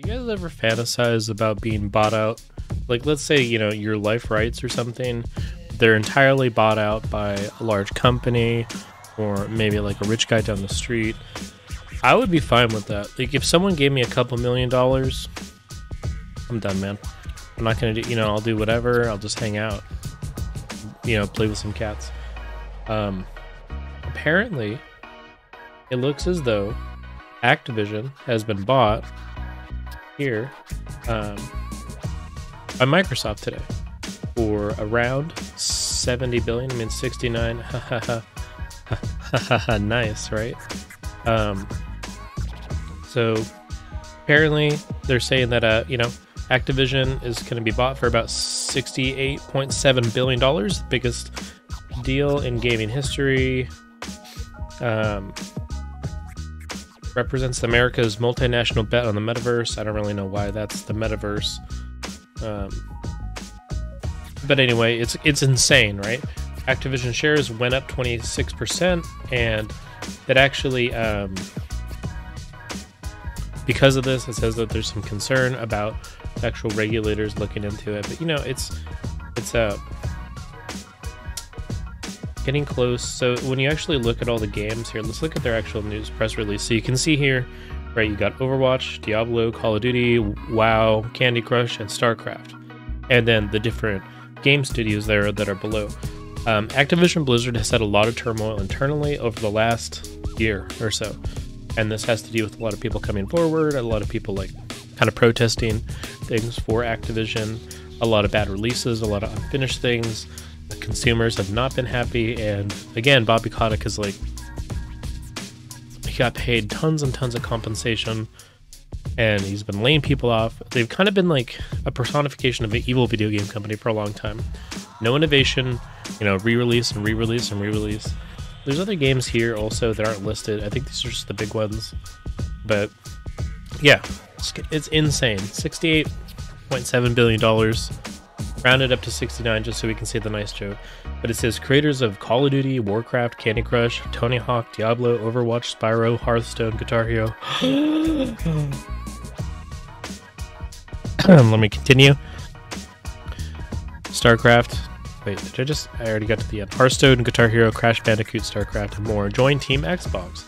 You guys ever fantasize about being bought out? Like, let's say, your life rights or something, they're entirely bought out by a large company or maybe like a rich guy down the street. I would be fine with that. Like, if someone gave me a couple $1,000,000, I'm done, man. I'm not going to do, I'll do whatever. I'll just hang out, play with some cats. Apparently, it looks as though Activision has been bought here by Microsoft today for around 70 billion. I mean 69. Nice, right? So apparently they're saying that Activision is going to be bought for about $68.7 billion, the biggest deal in gaming history. Represents America's multinational bet on the metaverse. I don't really know why that's the metaverse. But anyway, it's insane, right? Activision shares went up 26%, and that actually, because of this, it says that there's some concern about actual regulators looking into it. But it's getting close. So when you actually look at all the games here, let's look at their actual news press release. So you can see here, right, you got Overwatch, Diablo, Call of Duty, WoW, Candy Crush, and StarCraft. And then the different game studios there that are below. Activision Blizzard has had a lot of turmoil internally over the last year or so. And this has to do with a lot of people coming forward, a lot of people like kind of protesting things for Activision, a lot of bad releases, a lot of unfinished things. The consumers have not been happy, and again, Bobby Kotick is like, he got paid tons and tons of compensation, and he's been laying people off. They've kind of been like a personification of an evil video game company for a long time. No innovation, re-release and re-release and re-release. There's other games here also that aren't listed. I think these are just the big ones, but yeah, it's insane. $68.7 billion. Rounded up to 69 just so we can see the nice joke. But it says creators of Call of Duty, Warcraft, Candy Crush, Tony Hawk, Diablo, Overwatch, Spyro, Hearthstone, Guitar Hero. Let me continue. StarCraft. Wait, I already got to the end. Hearthstone, Guitar Hero, Crash Bandicoot, StarCraft, and more. Join Team Xbox.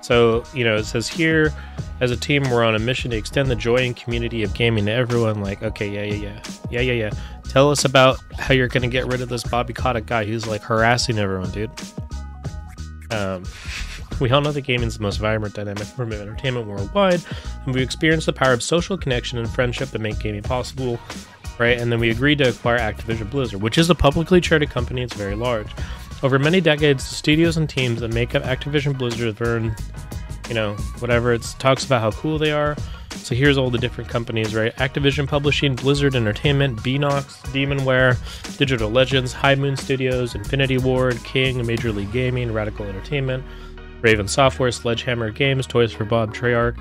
So, it says here, as a team, we're on a mission to extend the joy and community of gaming to everyone. Like, okay, yeah. Tell us about how you're going to get rid of this Bobby Kotick guy who's, like, harassing everyone, dude. We all know that gaming is the most vibrant, dynamic form of entertainment worldwide, and we experience the power of social connection and friendship that make gaming possible, right? And then we agreed to acquire Activision Blizzard, which is a publicly traded company. It's very large. Over many decades, the studios and teams that make up Activision Blizzard have earned, whatever. It talks about how cool they are. So here's all the different companies, right? Activision Publishing, Blizzard Entertainment, Beanox, Demonware, Digital Legends, High Moon Studios, Infinity Ward, King, Major League Gaming, Radical Entertainment, Raven Software, Sledgehammer Games, Toys for Bob, Treyarch,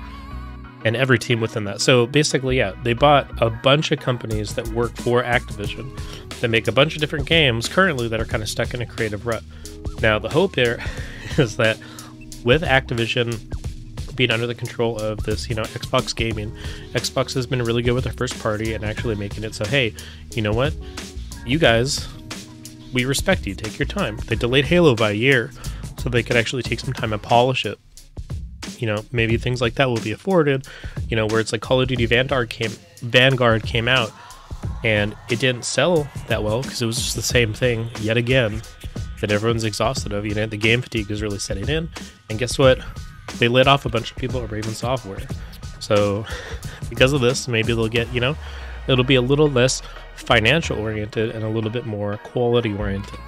and every team within that. So basically, yeah, they bought a bunch of companies that work for Activision that make a bunch of different games currently that are kind of stuck in a creative rut. Now, the hope here is that with Activision being under the control of this, Xbox gaming, Xbox has been really good with their first party and actually making it so, hey, you know what? You guys, we respect you. Take your time. They delayed Halo by a year so they could actually take some time and polish it. Maybe things like that will be afforded, where it's like Call of Duty Vanguard came out and it didn't sell that well because it was just the same thing yet again that everyone's exhausted of. The game fatigue is really setting in, and guess what? They laid off a bunch of people at Raven Software. So because of this, maybe they'll get, it'll be a little less financial oriented and a little bit more quality oriented,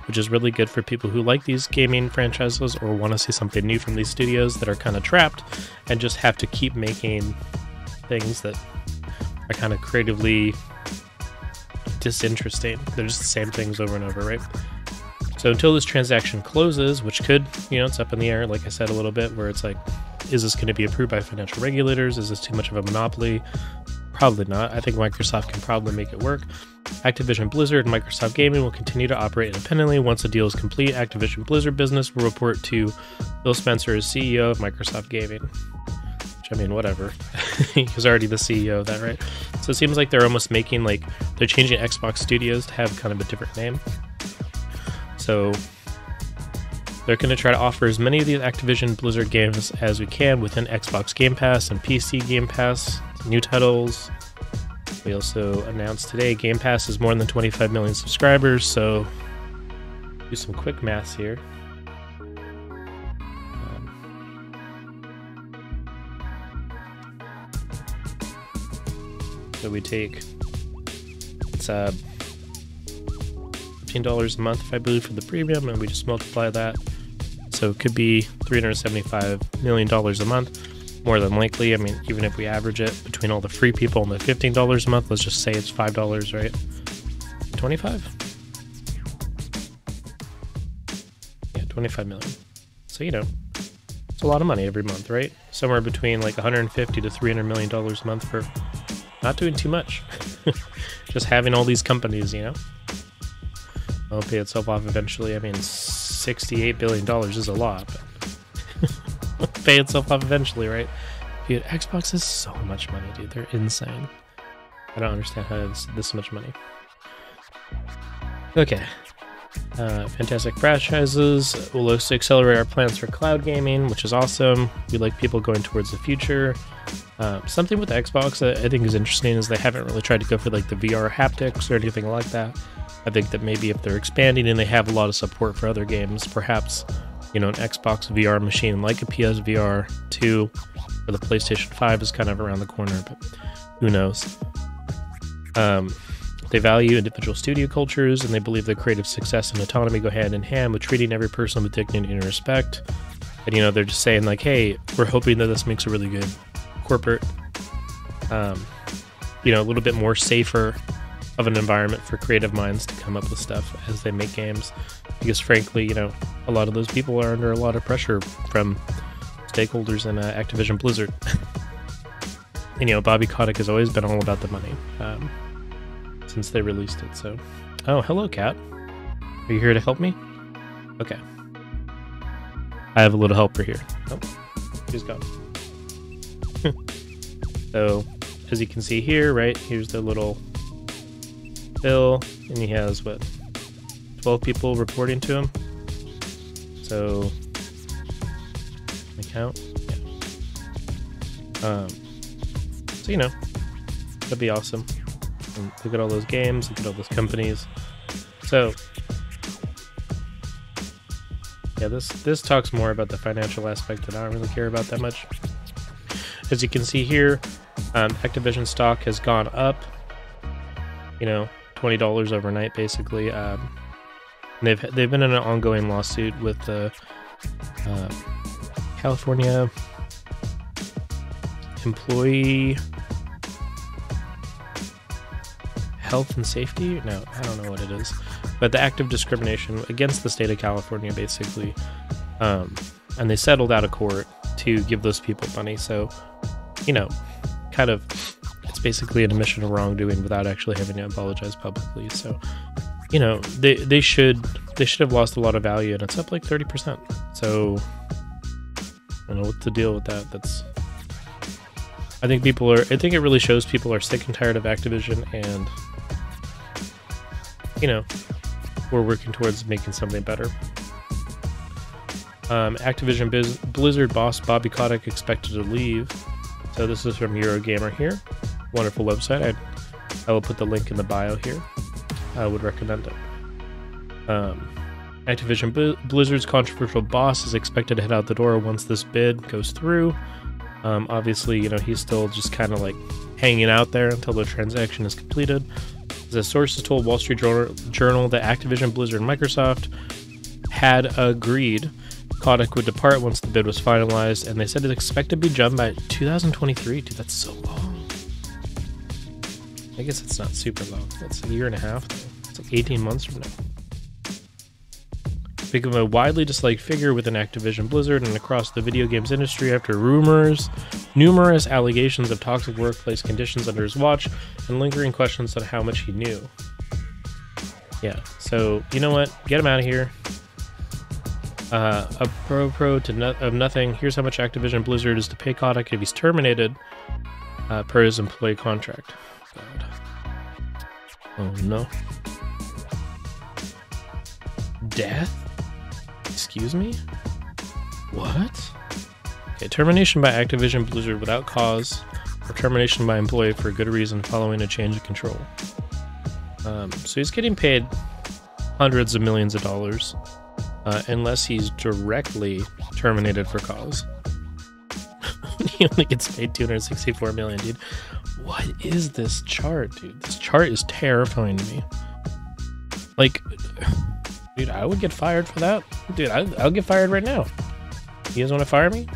which is really good for people who like these gaming franchises or want to see something new from these studios that are kind of trapped and just have to keep making things that are kind of creatively disinteresting. They're just the same things over and over, right? So until this transaction closes, which could, it's up in the air, like I said, a little bit, where it's like, is this going to be approved by financial regulators? Is this too much of a monopoly? Probably not. I think Microsoft can probably make it work. Activision Blizzard and Microsoft Gaming will continue to operate independently. Once the deal is complete, Activision Blizzard business will report to Phil Spencer as CEO of Microsoft Gaming. I mean, whatever. He's already the CEO of that, right? So it seems like they're almost making, like, they're changing Xbox Studios to have kind of a different name. So they're going to try to offer as many of these Activision Blizzard games as we can within Xbox Game Pass and PC Game Pass. New titles. We also announced today Game Pass is more than 25 million subscribers, so do some quick maths here. So we take, it's $15 a month, I believe, for the premium, and we just multiply that. So it could be $375 million a month, more than likely. I mean, even if we average it between all the free people and the $15 a month, let's just say it's $5, right? 25? Yeah, 25 million. So, you know, it's a lot of money every month, right? Somewhere between like $150 to $300 million a month for not doing too much. Just having all these companies, you know? It'll pay itself off eventually. I mean, $68 billion is a lot, but pay itself off eventually, right? Dude, Xbox is so much money, dude. They're insane. I don't understand how it's this much money. Okay. Fantastic franchises. We'll also accelerate our plans for cloud gaming, which is awesome. We like people going towards the future. Something with Xbox that I think is interesting is they haven't really tried to go for like the VR haptics or anything like that. I think that maybe if they're expanding and they have a lot of support for other games, perhaps, you know, an Xbox VR machine like a PSVR 2 or the PlayStation 5 is kind of around the corner, but who knows. They value individual studio cultures, and they believe that creative success and autonomy go hand in hand with treating every person with dignity and respect. And, you know, they're just saying like, hey, we're hoping that this makes a really good corporate, you know, a little bit more safer of an environment for creative minds to come up with stuff as they make games. Because frankly, you know, a lot of those people are under a lot of pressure from stakeholders in Activision Blizzard. And, you know, Bobby Kotick has always been all about the money since they released it. So, oh, hello, Kat. Are you here to help me? Okay. I have a little helper here. Oh, she's gone. So, as you can see here, right, here's the little bill, and he has, what, 12 people reporting to him? So, can I count? Yeah. So, you know, that'd be awesome. And look at all those games, look at all those companies. So, yeah, this talks more about the financial aspect that I don't really care about that much. As you can see here, Activision stock has gone up, you know, $20 overnight, basically. They've been in an ongoing lawsuit with the California Employee Health and Safety? No, I don't know what it is. But the act of discrimination against the state of California, basically. And they settled out of court to give those people money. So, you know, kind of, it's basically an admission of wrongdoing without actually having to apologize publicly. So, you know, they should have lost a lot of value, and it's up like 30%. So, I don't know what the deal with that. I think it really shows people are sick and tired of Activision, and, you know, we're working towards making something better. Activision Blizzard boss Bobby Kotick expected to leave. So this is from Eurogamer here. Wonderful website. I will put the link in the bio here. I would recommend it. Activision Blizzard's controversial boss is expected to head out the door once this bid goes through. Obviously, you know, he's still just kind of like hanging out there until the transaction is completed. The sources told Wall Street Journal that Activision Blizzard and Microsoft had agreed Kotick would depart once the bid was finalized, and they said it's expected to be done by 2023. Dude, that's so long. I guess it's not super long. It's a year and a half. It's like 18 months from now. Become a widely disliked figure within Activision Blizzard and across the video games industry after numerous allegations of toxic workplace conditions under his watch and lingering questions on how much he knew. Yeah, so you know what? Get him out of here. A pro of nothing. Here's how much Activision Blizzard is to pay Kotick if he's terminated per his employee contract. God. Oh no. Death? Excuse me? What? Okay, termination by Activision Blizzard without cause, or termination by employee for a good reason following a change of control. So he's getting paid hundreds of millions of dollars, unless he's directly terminated for cause. He only gets paid 264 million, dude. What is this chart, dude? This chart is terrifying to me. Like, dude, I would get fired for that. Dude, I'll get fired right now. You guys want to fire me?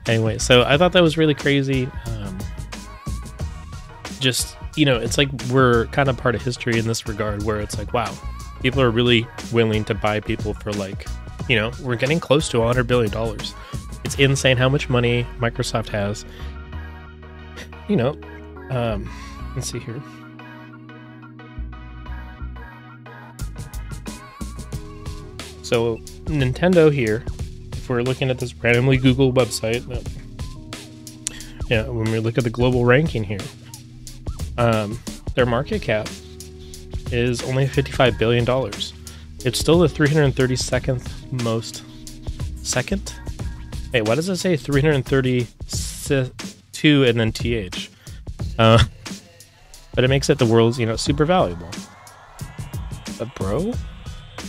Anyway, so I thought that was really crazy. Just, you know, it's like we're kind of part of history in this regard, where it's like, wow, people are really willing to buy people for, like, you know, we're getting close to $100 billion. It's insane how much money Microsoft has. You know, let's see here. So Nintendo here, if we're looking at this randomly Google website, yeah, when we look at the global ranking here, their market cap is only $55 billion. It's still the 332nd most second. Hey, why does it say 332 and then TH? But it makes it the world's, you know, super valuable. But bro,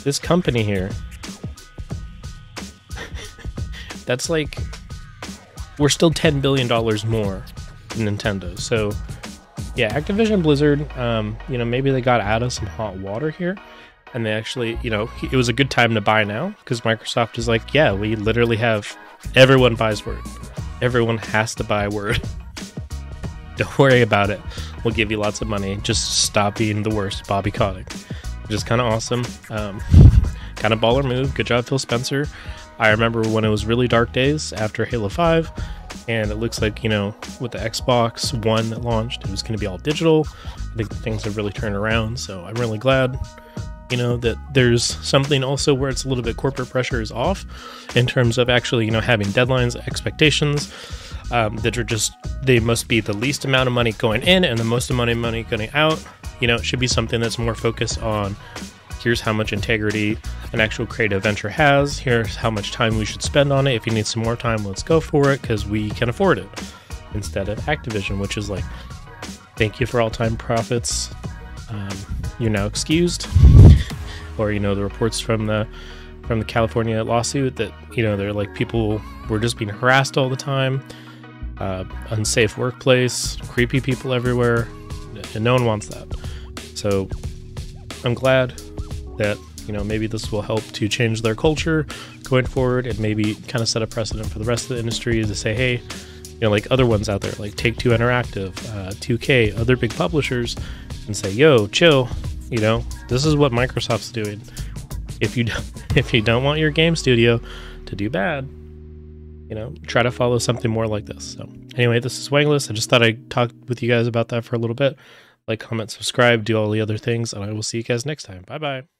this company here, that's like, we're still $10 billion more than Nintendo. So yeah, Activision Blizzard, you know, maybe they got out of some hot water here, and they actually, you know, it was a good time to buy now, because Microsoft is like, yeah, we literally have, everyone buys Word. Everyone has to buy Word. Don't worry about it. We'll give you lots of money. Just stop being the worst Bobby Kotick. Which is kind of awesome. Kind of baller move. Good job, Phil Spencer. I remember when it was really dark days after Halo 5, and it looks like, you know, with the Xbox One that launched, it was going to be all digital. I think things have really turned around, so I'm really glad, you know, that there's something also where it's a little bit corporate pressure is off in terms of actually, you know, having deadlines, expectations that are just, they must be the least amount of money going in and the most amount of money going out. You know, it should be something that's more focused on, here's how much integrity an actual creative venture has. Here's how much time we should spend on it. If you need some more time, let's go for it, because we can afford it. Instead of Activision, which is like, thank you for all time profits. You're now excused. Or, you know, the reports from the California lawsuit that, you know, they're like, people were just being harassed all the time. Unsafe workplace, creepy people everywhere, and no one wants that. So I'm glad that, you know, maybe this will help to change their culture going forward, and maybe kind of set a precedent for the rest of the industry to say, hey, you know, like other ones out there, like Take-Two Interactive, 2K, other big publishers, and say, yo, chill, you know, this is what Microsoft's doing. If you don't want your game studio to do bad, you know, try to follow something more like this. So anyway, this is Wangless. I just thought I'd talk with you guys about that for a little bit. Like, comment, subscribe, do all the other things, and I will see you guys next time. Bye-bye.